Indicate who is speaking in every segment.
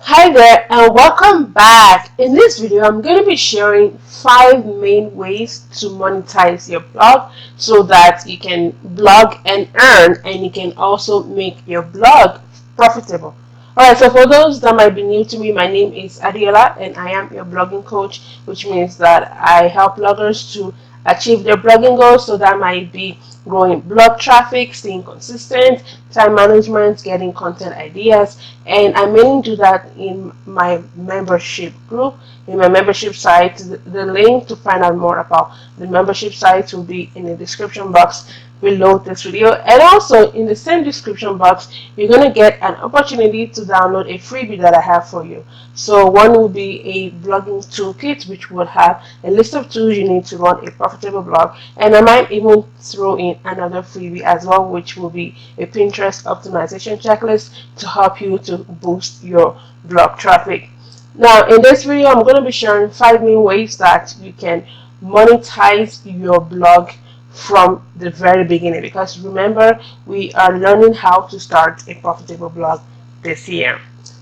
Speaker 1: Hi there and welcome back. In this video, I'm going to be sharing 5 main ways to monetize your blog so that you can blog and earn, and you can also make your blog profitable. Alright, so for those that might be new to me, my name is Adiola and I am your blogging coach, which means that I help bloggers to achieve their blogging goals. So that might be growing blog traffic, staying consistent, time management, getting content ideas, and I mainly do that in my membership group, in my membership site. The link to find out more about the membership site will be in the description box below this video, and also in the same description box you're going to get an opportunity to download a freebie that I have for you. So one will be a blogging toolkit, which would have a list of tools you need to run a profitable blog, and I might even throw in another freebie as well, which will be a Pinterest optimization checklist to help you to boost your blog traffic. Now in this video I'm going to be sharing 5 main ways that you can monetize your blog from the very beginning, because remember, we are learning how to start a profitable blog this year.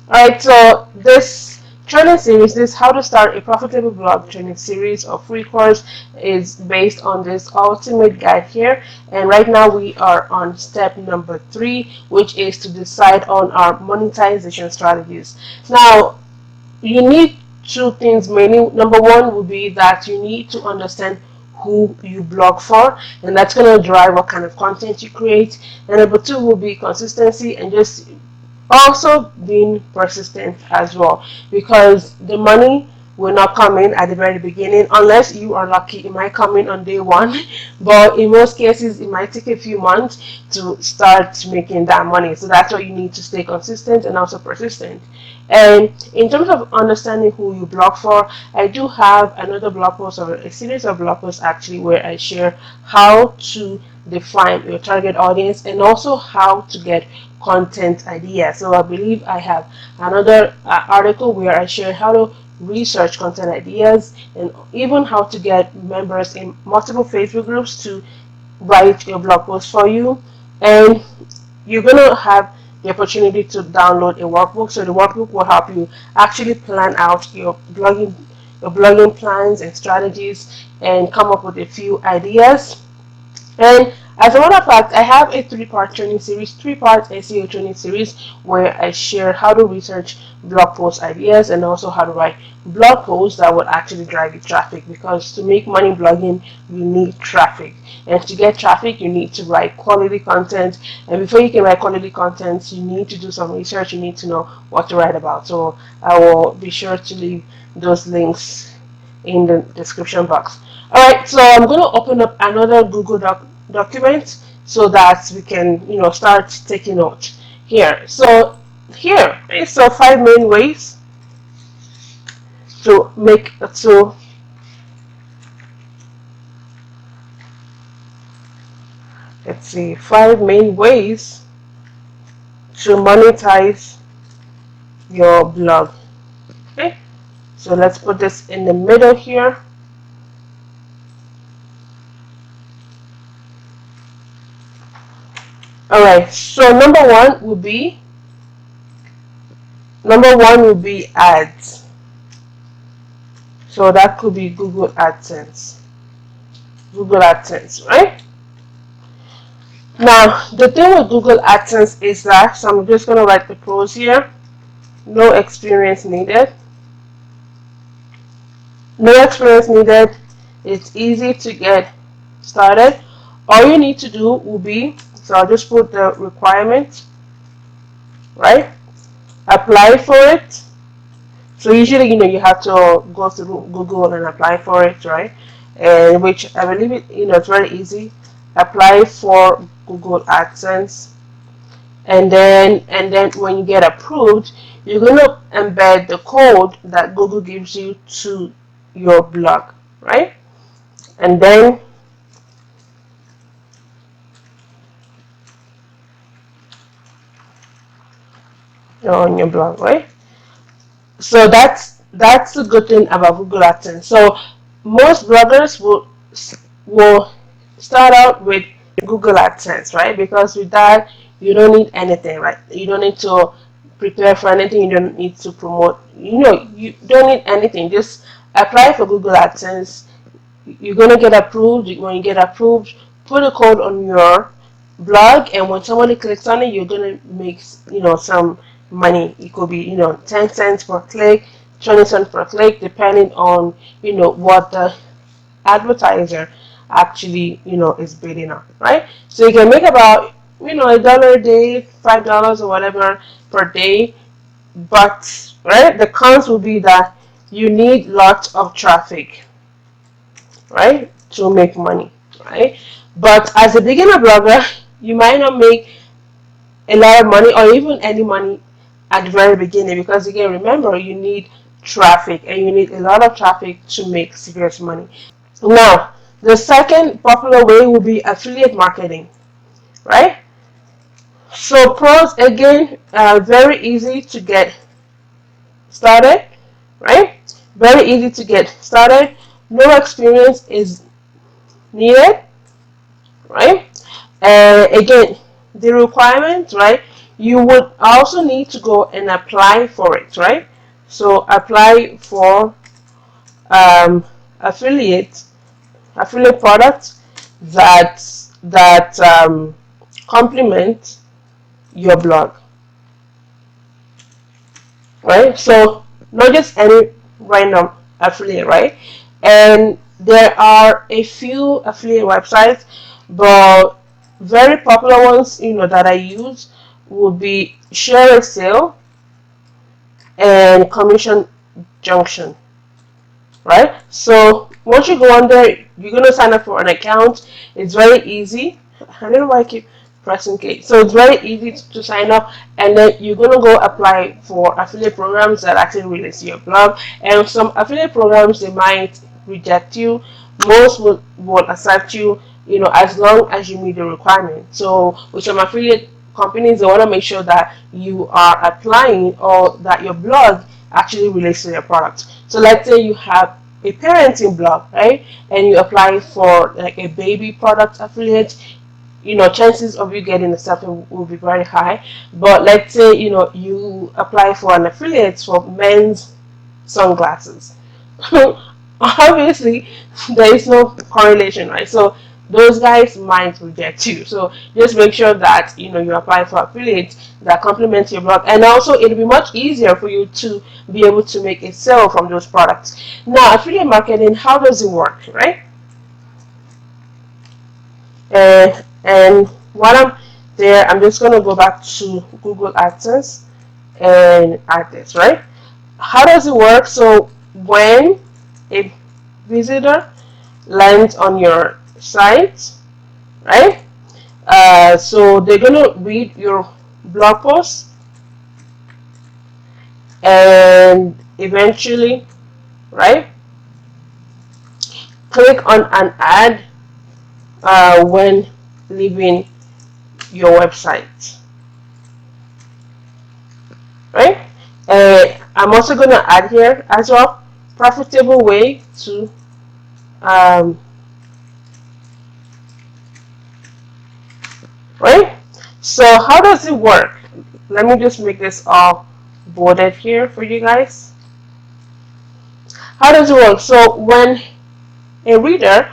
Speaker 1: Alright, so this training series, this how to start a profitable blog training series or free course, is based on this ultimate guide here, and right now we are on step number 3, which is to decide on our monetization strategies. Now you need two things mainly. Number one would be that you need to understand who you blog for, and that's going to drive what kind of content you create. And number two will be consistency, and just also being persistent as well, because the money will not come in at the very beginning. Unless you are lucky, it might come in on day one, but in most cases it might take a few months to start making that money. So that's why you need to stay consistent and also persistent. And in terms of understanding who you blog for, I do have another blog post, or a series of blog posts actually, where I share how to define your target audience and also how to get content ideas. So I believe I have another article where I share how to research content ideas, and even how to get members in multiple Facebook groups to write your blog post for you. And you're going to have the opportunity to download a workbook. So the workbook will help you actually plan out your blogging plans and strategies, and come up with a few ideas. And as a matter of fact, I have a 3-part training series, 3-part SEO training series, where I share how to research blog post ideas and also how to write blog posts that would actually drive you traffic. Because to make money blogging, you need traffic. And to get traffic, you need to write quality content. And before you can write quality content, you need to do some research. You need to know what to write about. So I will be sure to leave those links in the description box. Alright, so I'm going to open up another Google document so that we can, start taking note here. So here, okay, so 5 main ways to make let's see, 5 main ways to monetize your blog. Okay, so let's put this in the middle here. Alright, so number one would be ads. So that could be Google AdSense. Right? Now, the thing with Google AdSense is that, so I'm just going to write the pros here. No experience needed. No experience needed. It's easy to get started. All you need to do will be, so I'll just put the requirement, right? Apply for it. So usually, you have to go through Google and apply for it, right? And which I believe it's very easy. Apply for Google AdSense, and then when you get approved, you're going to embed the code that Google gives you to your blog, right? And then on your blog, right? So that's the good thing about Google AdSense. So most bloggers will start out with Google AdSense, right? Because with that, you don't need anything, right? You don't need to prepare for anything. You don't need to promote. You don't need anything. Just apply for Google AdSense. You're gonna get approved. When you get approved, put a code on your blog, and when somebody clicks on it, you're gonna make some money. It could be 10 cents per click, 20 cents per click, depending on what the advertiser actually is bidding on, right? So you can make about $1 a day, $5 or whatever per day. But right, the cons will be that you need lots of traffic, right, to make money, right? But as a beginner blogger, you might not make a lot of money or even any money at the very beginning, because again, remember, you need traffic, and you need a lot of traffic to make serious money. Now, the second popular way will be affiliate marketing, right? So pros, again, very easy to get started, right? Very easy to get started. No experience is needed, right? And again, the requirements, right? You would also need to go and apply for it, right? So apply for um, affiliate products that complement your blog, right? So not just any random affiliate, right? And there are a few affiliate websites, but very popular ones, that I use would be Share a Sale and Commission Junction, right? So once you go on there, you're gonna sign up for an account. It's very easy. I don't know why I keep pressing K. So it's very easy to sign up, and then you're gonna go apply for affiliate programs that actually relate to your blog. And some affiliate programs, they might reject you. Most will accept you, as long as you meet the requirements. So with some affiliate companies, they want to make sure that you are applying, or that your blog actually relates to their product. So let's say you have a parenting blog, right? And you apply for like a baby product affiliate, chances of you getting accepted will be very high. But let's say, you apply for an affiliate for men's sunglasses. Obviously, there is no correlation, right? So those guys might reject you. So just make sure that you apply for affiliates that complement your blog, and also it'll be much easier for you to be able to make a sale from those products. Now, affiliate marketing, how does it work, right? And while I'm there, I'm just going to go back to Google AdSense and add this, right? How does it work? So when a visitor lands on your site, right? So they're going to read your blog post, and eventually, right, click on an ad when leaving your website, right? I'm also going to add here as well, profitable way to right? So how does it work? Let me just make this all bolded here for you guys. How does it work? So when a reader,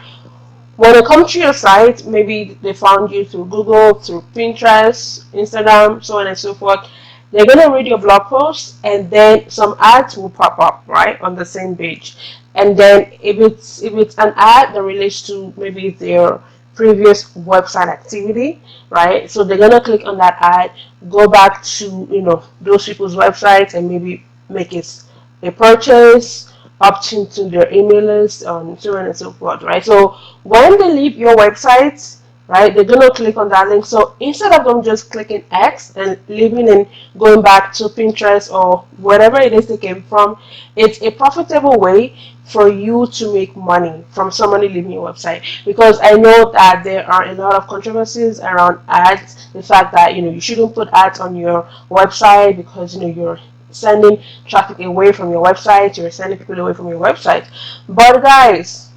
Speaker 1: when they come to your site, maybe they found you through Google, through Pinterest, Instagram, so on and so forth, they're going to read your blog post, and then some ads will pop up, right, on the same page. And then if it's an ad that relates to maybe their previous website activity, right, so they're going to click on that ad, go back to those people's websites, and maybe make it a purchase, opt into their email list, and so on and so forth, right? So when they leave your website, right, they're going to click on that link. So instead of them just clicking X and leaving and going back to Pinterest or wherever it is they came from, it's a profitable way for you to make money from somebody leaving your website. Because I know that there are a lot of controversies around ads, the fact that you shouldn't put ads on your website because you're sending traffic away from your website, you're sending people away from your website. But guys,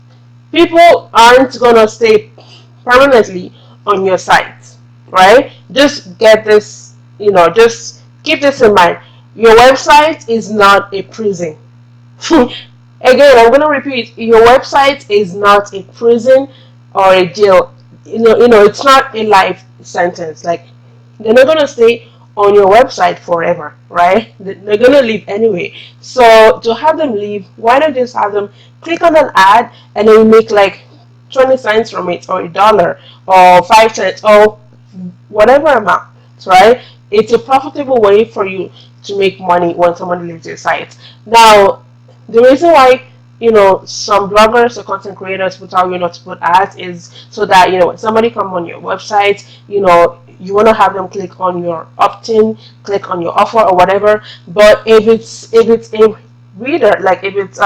Speaker 1: people aren't gonna stay permanently on your site, right? Just get this, just keep this in mind. Your website is not a prison. Again, I'm going to repeat, your website is not a prison or a jail. It's not a life sentence. Like, they're not going to stay on your website forever, right? They're going to leave anyway. So to have them leave, why not just have them click on an ad and then you make like 20 cents from it, or $1 or 5 cents or whatever amount, right? It's a profitable way for you to make money when someone leaves your site. Now, the reason why some bloggers or content creators put out not to put ads is so that when somebody come on your website, you want to have them click on your opt-in, click on your offer or whatever. But if it's a reader, like if it's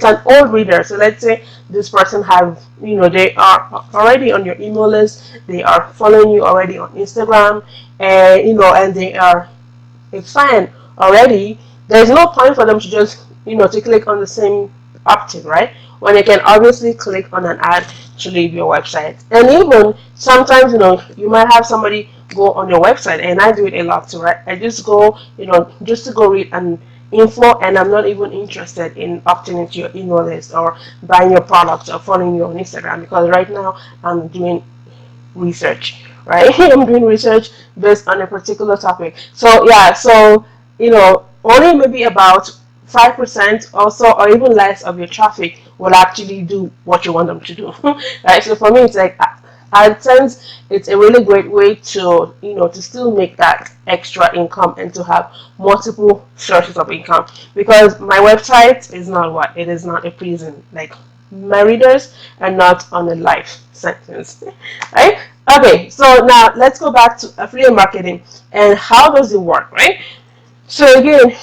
Speaker 1: an old reader, so let's say this person have they are already on your email list, they are following you already on Instagram, and and they are a fan already, there's no point for them to just to click on the same opt-in, right? When they can obviously click on an ad to leave your website. And even sometimes you might have somebody go on your website, and I do it a lot too, right? I just go just to go read an info, and I'm not even interested in opting into your email list or buying your products or following you on Instagram, because right now I'm doing research, right? I'm doing research based on a particular topic. So yeah, so only maybe about 5% also, or even less, of your traffic will actually do what you want them to do. Right? So for me, it's like AdSense. It's a really great way to to still make that extra income and to have multiple sources of income, because my website is not what it is not a prison. Like, my readers are not on a life sentence, right? Okay, so now let's go back to affiliate marketing and how does it work, right? So again,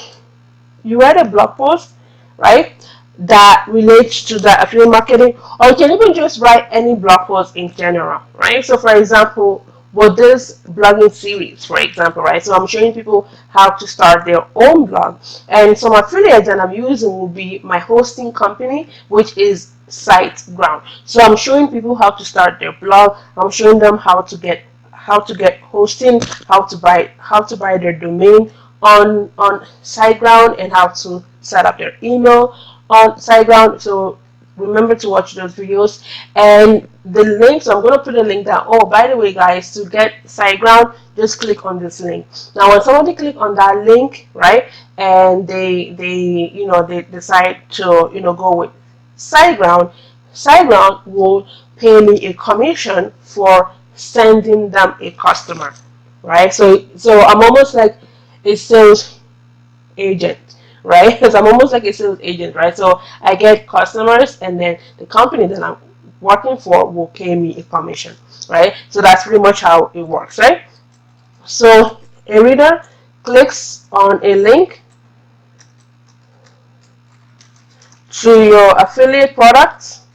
Speaker 1: you write a blog post, right, that relates to the affiliate marketing, or you can even just write any blog post in general, right? So for example, with this blogging series, for example, right, so I'm showing people how to start their own blog, and some affiliates that I'm using will be my hosting company, which is SiteGround. So I'm showing people how to start their blog. I'm showing them how to get hosting, how to buy their domain on SiteGround, and how to set up their email on SiteGround. So remember to watch those videos, and the link. So I'm going to put a link down. Oh, by the way, guys, to get SiteGround, just click on this link. Now, when somebody click on that link, right, and they decide to go with SiteGround, SiteGround will pay me a commission for sending them a customer, right? So I'm almost like a sales agent, right? Because I'm almost like a sales agent, right? So I get customers, and then the company that I'm working for will pay me a commission, right? So that's pretty much how it works, right? So a reader clicks on a link to your affiliate products,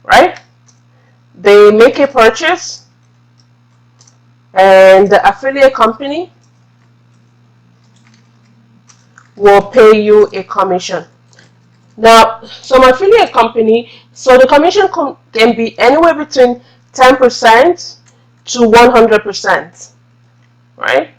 Speaker 1: right? They make a purchase, and the affiliate company will pay you a commission. Now, some affiliate company, so the commission can be anywhere between 10% to 100%, right?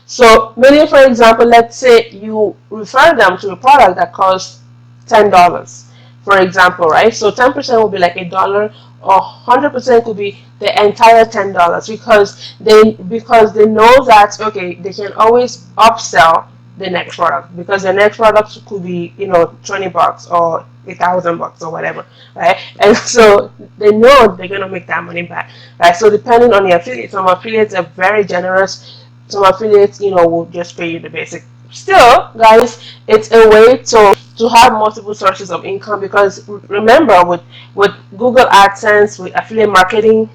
Speaker 1: So, meaning, for example, let's say you refer them to a product that costs $10, for example, right? So 10% will be like $1, or 100% could be the entire $10, because they know that, okay, they can always upsell the next product, because the next product could be $20 or $1,000 or whatever, right? And so they know they're gonna make that money back, right? So depending on the affiliate, some affiliates are very generous. Some affiliates, will just pay you the basic. Still, guys, it's a way to have multiple sources of income, because remember, with Google AdSense, with affiliate marketing,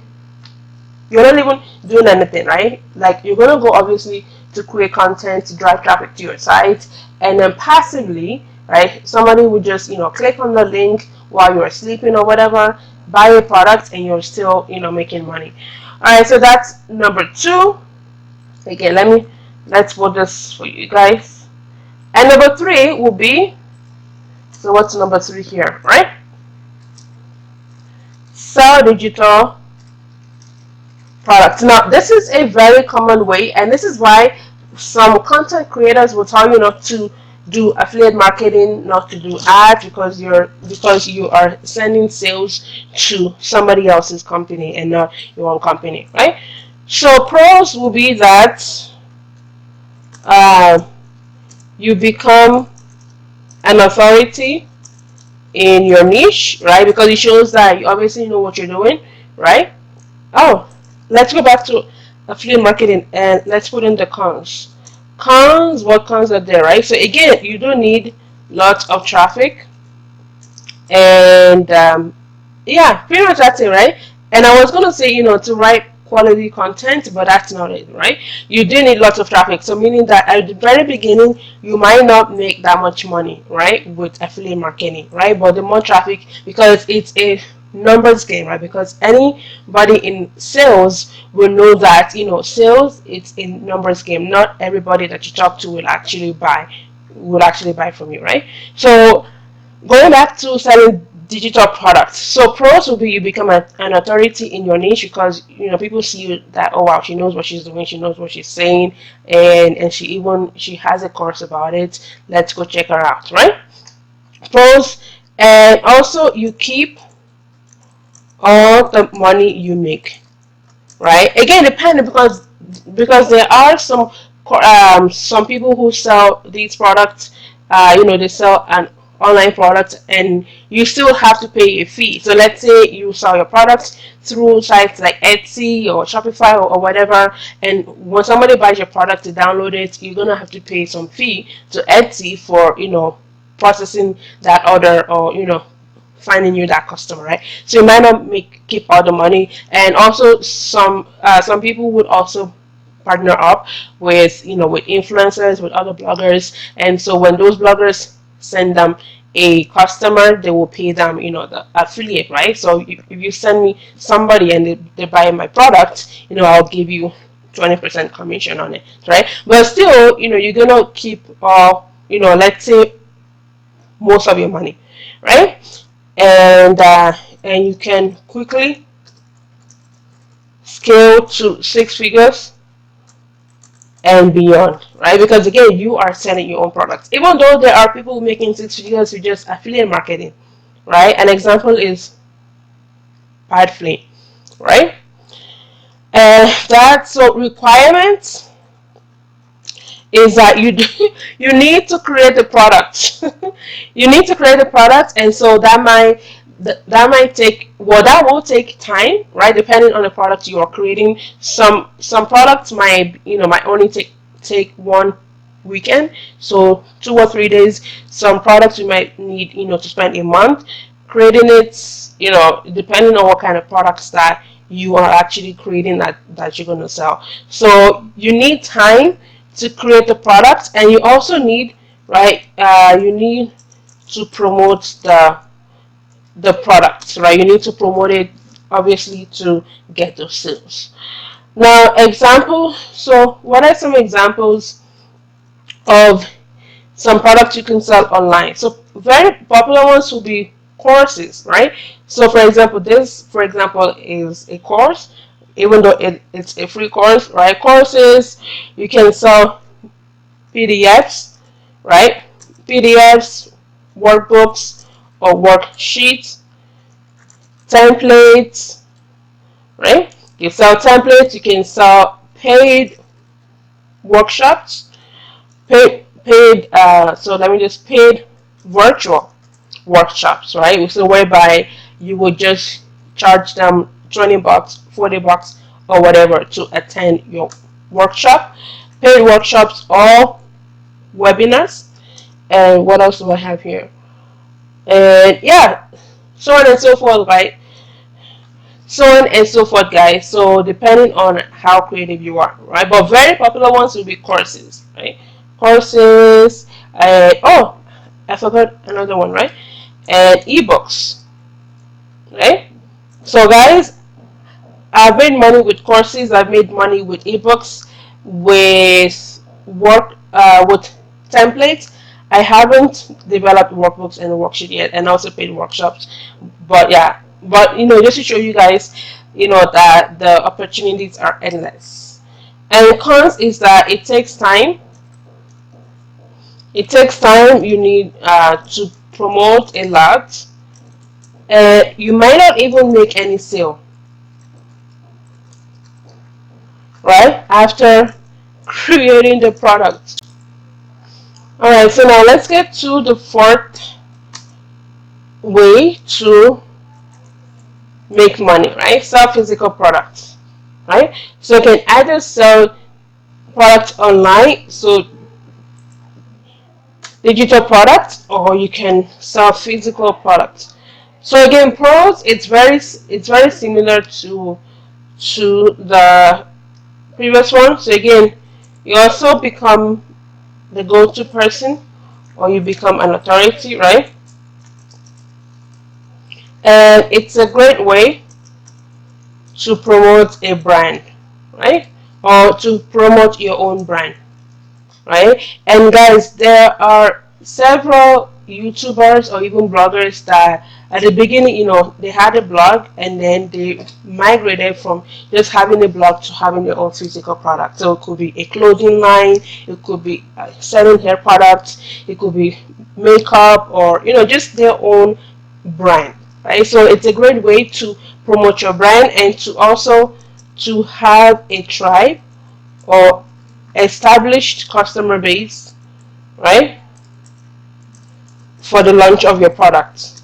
Speaker 1: you're not even doing anything, right? Like, you're gonna go obviously to create content to drive traffic to your site, and then passively, right, somebody would just click on the link while you're sleeping or whatever, buy a product, and you're still making money. All right, so that's number 2. Again, let's put this for you guys. And number 3 will be, so what's number 3 here, right? Sell digital products. Now, this is a very common way, and this is why some content creators will tell you not to do affiliate marketing, not to do ads, because you are sending sales to somebody else's company and not your own company, right? So pros will be that uh, you become an authority in your niche, right? Because it shows that you obviously know what you're doing, right? Oh, let's go back to affiliate marketing and let's put in the cons. Cons, what cons are there, right? So again, you do need lots of traffic, and yeah, pretty much that's it, right? And I was gonna say, to write quality content, but that's not it, right? You do need lots of traffic, so meaning that at the very beginning, you might not make that much money, right, with affiliate marketing, right? But the more traffic, because it's a numbers game, right? Because anybody in sales will know that sales, it's a numbers game. Not everybody that you talk to will actually buy from you, right? So going back to selling digital products, so pros will be you become an authority in your niche, because people see you that, oh wow, she knows what she's doing, she knows what she's saying, and she has a course about it. Let's go check her out, right? Pros, and also you keep all the money you make, right? Again, depending, because there are some people who sell these products. They sell an online product, and you still have to pay a fee. So let's say you sell your products through sites like Etsy or Shopify, or whatever, and when somebody buys your product to download it, you're gonna have to pay some fee to Etsy for processing that order, or finding you that customer, right? So you might not keep all the money, and also some people would also partner up with influencers, with other bloggers, and so when those bloggers send them a customer, they will pay them the affiliate, right? So if you send me somebody and they buy my product, I'll give you 20% commission on it, right? But still, you're gonna keep let's say most of your money, right? And you can quickly scale to six figures and beyond, right? Because again, you are selling your own products. Even though there are people making six figures with just affiliate marketing, right? An example is Padflame, right? And that's so requirements is that you need to create the product. You need to create the product, and so that might take, well, that will take time, right? Depending on the product you are creating. Some products might only take one weekend, so 2 or 3 days. Some products you might need to spend a month creating it. Depending on what kind of products that you are actually creating that you're going to sell. So you need time to create the product, and you also need, right, you need to promote the product, right? You need to promote it, obviously, to get those sales. Now, example. So what are some examples of some products you can sell online? So very popular ones will be courses, right? So for example, this, for example, is a course, even though it's a free course, right? Courses, you can sell PDFs, right? PDFs, workbooks or worksheets, templates, right? You sell templates, you can sell paid workshops, so let me just paid virtual workshops, right? So whereby you would just charge them $20, $40, or whatever to attend your workshop. Paid workshops or webinars. And what else do I have here? And yeah, so on and so forth, right? So on and so forth, guys. So depending on how creative you are, right? But very popular ones will be courses, right? Courses. Oh, I forgot another one, right? And ebooks, right? So guys, I've made money with courses. I've made money with ebooks, with with templates. I haven't developed workbooks and worksheet yet, and also paid workshops. But yeah, just to show you guys, that the opportunities are endless. And cons is that it takes time. It takes time. You need to promote a lot. You might not even make any sale, right? After creating the product. Alright, so now let's get to the fourth way to make money, right? Sell physical products, right? So you can either sell products online, so digital products, or you can sell physical products. So again, pros, it's very similar to the previous one. So again, you also become the go-to person, or you become an authority, right? And it's a great way to promote a brand, right? Or to promote your own brand, right? And guys, there are several YouTubers or even bloggers that at the beginning, they had a blog and then they migrated from just having a blog to having their own physical product. So it could be a clothing line, it could be selling hair products, it could be makeup, or just their own brand, right? So it's a great way to promote your brand and to also to have a tribe or established customer base, right, for the launch of your product,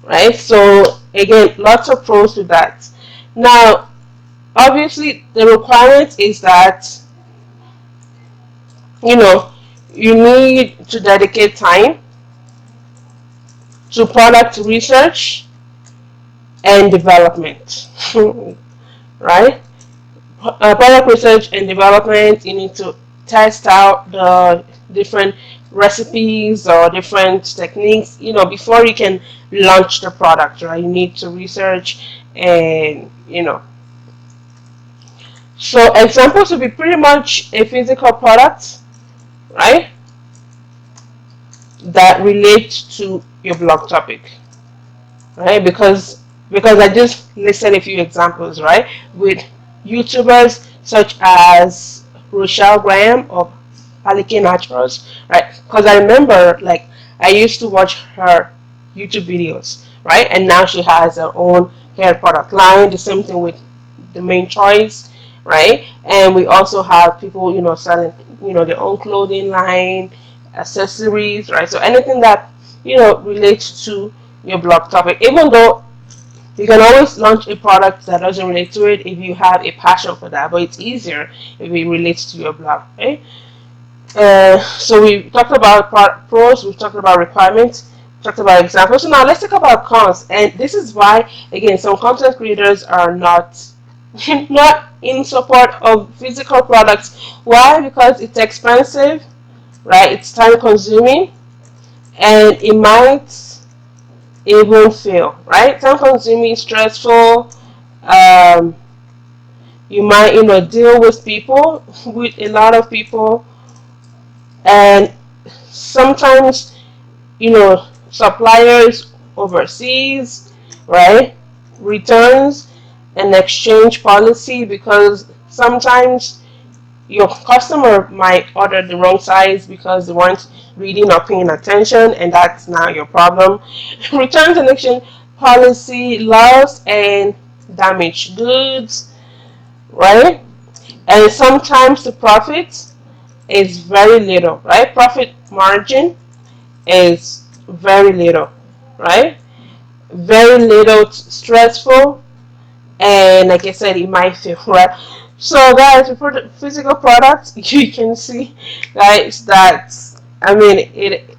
Speaker 1: right? So again, lots of pros with that. Now, obviously, the requirement is that you know you need to dedicate time to product research and development, right? Product research and development, you need to test out the different recipes or different techniques, before you can launch the product, right? You need to research and, So examples would be pretty much a physical product, right? That relates to your blog topic, right? Because I just listed a few examples, right? With YouTubers such as Rochelle Graham of Palike Naturals, right? Because I remember, like, I used to watch her YouTube videos, right? And now she has her own hair product line. The same thing with the main choice, right? And we also have people, selling, their own clothing line, accessories, right? So anything that, relates to your blog topic, even though you can always launch a product that doesn't relate to it if you have a passion for that, but it's easier if it relates to your blog, right? So we talked about pros, we've talked about requirements, talked about examples. So now let's talk about cons. And this is why, again, some content creators are not not in support of physical products. Why? Because it's expensive, right? It's time consuming, and it might even fail, right? Time consuming, stressful. Um, you might, deal with people, with a lot of people, and sometimes, suppliers overseas, right? Returns and exchange policy, because sometimes your customer might order the wrong size because they weren't reading or paying attention, and that's now your problem. Returns and exchange policy, loss and damaged goods, right? And sometimes the profit is very little, right? Profit margin is very little, right? Very little, stressful, and like I said, it might fail, right? So guys, for the physical products, you can see, guys, that I mean it.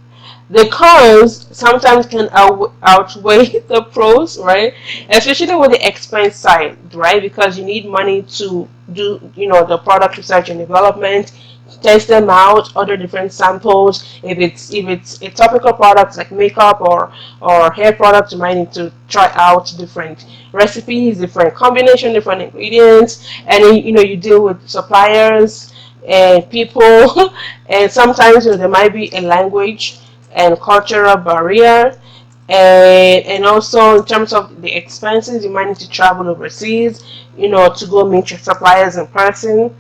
Speaker 1: The cons sometimes can outweigh the pros, right? Especially with the expense side, right? Because you need money to do, the product research and development, test them out, other different samples. If it's a topical product like makeup or hair products, you might need to try out different recipes, different combination, different ingredients, and then, you deal with suppliers and people, and sometimes there might be a language and cultural barrier, And also in terms of the expenses, you might need to travel overseas, to go meet your suppliers in person,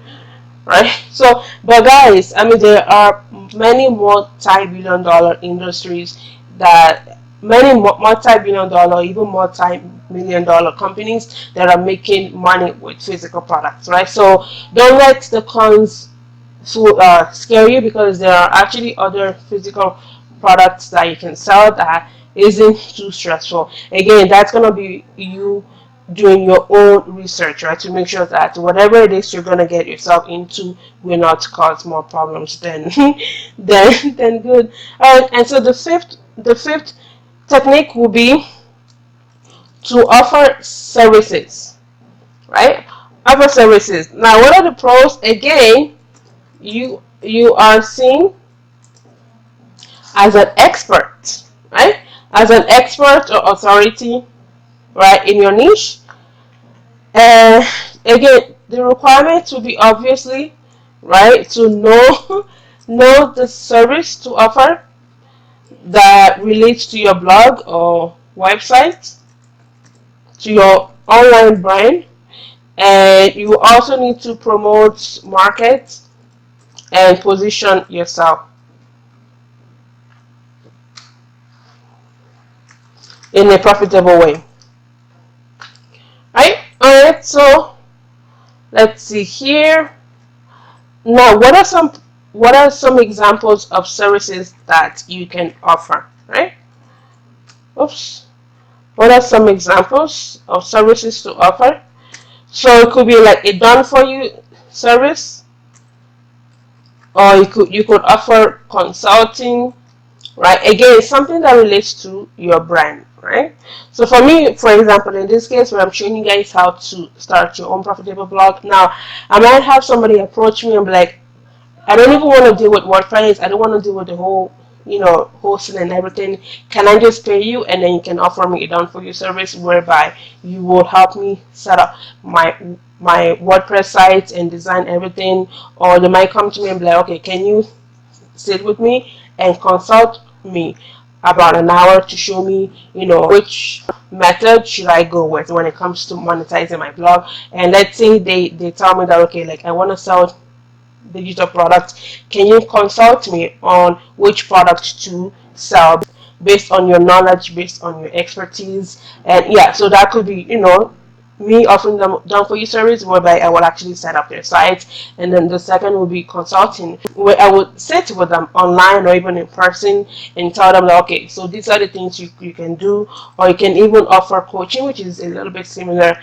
Speaker 1: right? So, but guys, I mean, there are many multi-billion dollar industries that many multi-billion dollar, even multi-million dollar companies that are making money with physical products, right? So don't let the cons scare you, because there are actually other physical products that you can sell that isn't too stressful. Again, that's gonna be you doing your own research, right, to make sure that whatever it is you're gonna get yourself into will not cause more problems than than good. All right, and so the fifth technique will be to offer services, right? Offer services. Now, what are the pros? Again, you are seen as an expert, right? As an expert or authority, right, in your niche. And again, the requirements will be obviously, right, to know know the service to offer that relates to your blog or website, to your online brand, and you also need to promote, market, and position yourself in a profitable way. Right? Alright, so let's see here. Now, what are some examples of services that you can offer? Right? Oops. What are some examples of services to offer? So it could be like a done for you service, or you could offer consulting, right? Again, something that relates to your brand, right? So for me, for example, in this case where I'm showing you guys how to start your own profitable blog, now I might have somebody approach me and be like, I don't even want to deal with WordPress. I don't want to deal with the whole, hosting and everything. Can I just pay you, and then you can offer me a done for you service whereby you will help me set up my WordPress site and design everything? Or they might come to me and be like, okay, can you sit with me and consult me about an hour to show me, which method should I go with when it comes to monetizing my blog? And let's say they tell me that, okay, like I want to sell digital products. Can you consult me on which product to sell based on your knowledge, based on your expertise? And yeah, so that could be, me offering them done for you service whereby I will actually set up their site. And then the second will be consulting, where I would sit with them online or even in person and tell them like, okay, so these are the things you can do. Or you can even offer coaching, which is a little bit similar.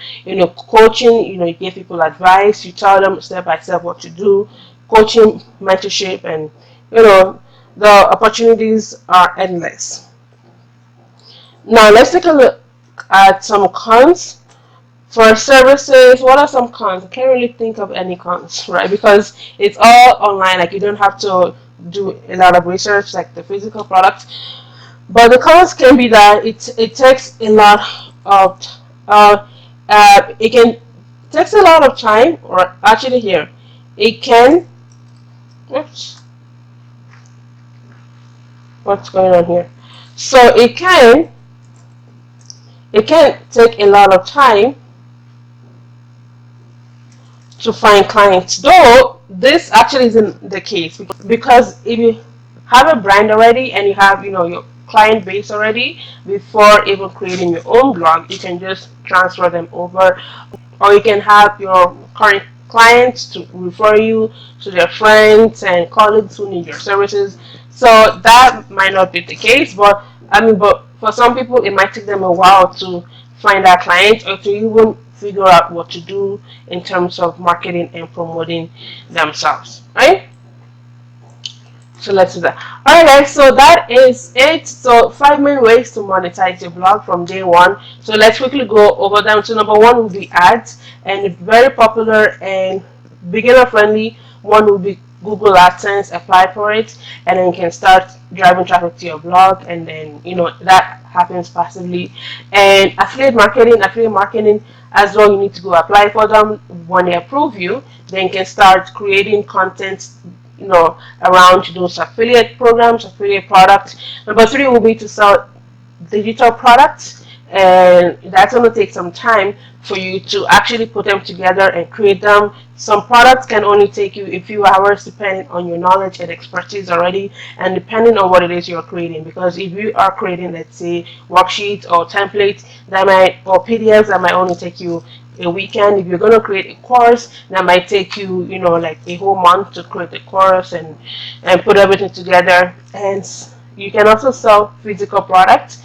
Speaker 1: Coaching, you give people advice, you tell them step by step what to do. Coaching, mentorship, and the opportunities are endless. Now let's take a look at some cons. For services, what are some cons? I can't really think of any cons, right? Because it's all online. Like, you don't have to do a lot of research like the physical product. But the cons can be that it takes a lot of it can takes a lot of time, or actually here, it can. Oops, what's going on here? So it can take a lot of time to find clients. Though this actually isn't the case, because if you have a brand already and you have your client base already, before even creating your own blog, you can just transfer them over, or you can have your current clients to refer you to their friends and colleagues who need your services. So that might not be the case, but but for some people it might take them a while to find that client, or to even figure out what to do in terms of marketing and promoting themselves, right? So let's do that. Alright guys, so that is it. So 5 main ways to monetize your blog from day one. So let's quickly go over them. So number one will be ads, and very popular and beginner friendly one will be Google AdSense. Apply for it, and then you can start driving traffic to your blog, and then that happens passively. And affiliate marketing as well, you need to go apply for them. When they approve you, then you can start creating content around those affiliate programs, affiliate products. Number three will be to sell digital products, and that's going to take some time for you to actually put them together and create them. Some products can only take you a few hours depending on your knowledge and expertise already, and depending on what it is you're creating. Because if you are creating, let's say, worksheets or templates that might, or PDFs that might only take you a weekend. If you're going to create a course, that might take you, like a whole month to create the course and put everything together. And you can also sell physical products,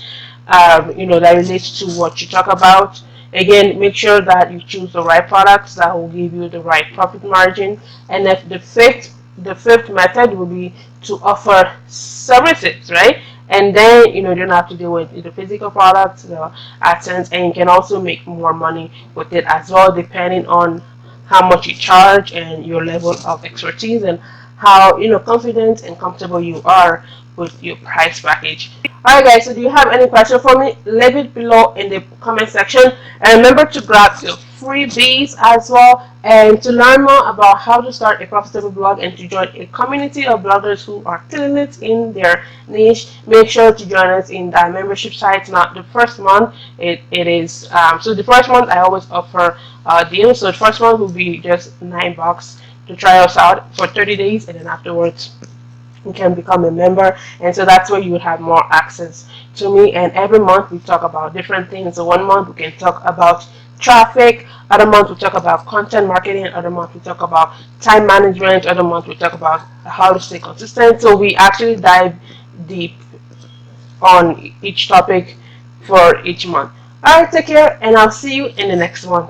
Speaker 1: that relates to what you talk about. Again, make sure that you choose the right products that will give you the right profit margin. And then the fifth method will be to offer services, right? And then you don't have to deal with the physical products, the AdSense, and you can also make more money with it as well, depending on how much you charge and your level of expertise and how confident and comfortable you are with your price package. Alright guys, so do you have any question for me? Leave it below in the comment section, and remember to grab your freebies as well. And to learn more about how to start a profitable blog and to join a community of bloggers who are killing it in their niche, make sure to join us in that membership site. Now the first month, it is so the first month I always offer deals. So the first month will be just $9 to try us out for 30 days, and then afterwards you can become a member. And so that's where you would have more access to me. And every month we talk about different things. So one month we can talk about traffic, other month we talk about content marketing, other month we talk about time management, other month we talk about how to stay consistent. So we actually dive deep on each topic for each month. Alright, take care, and I'll see you in the next one.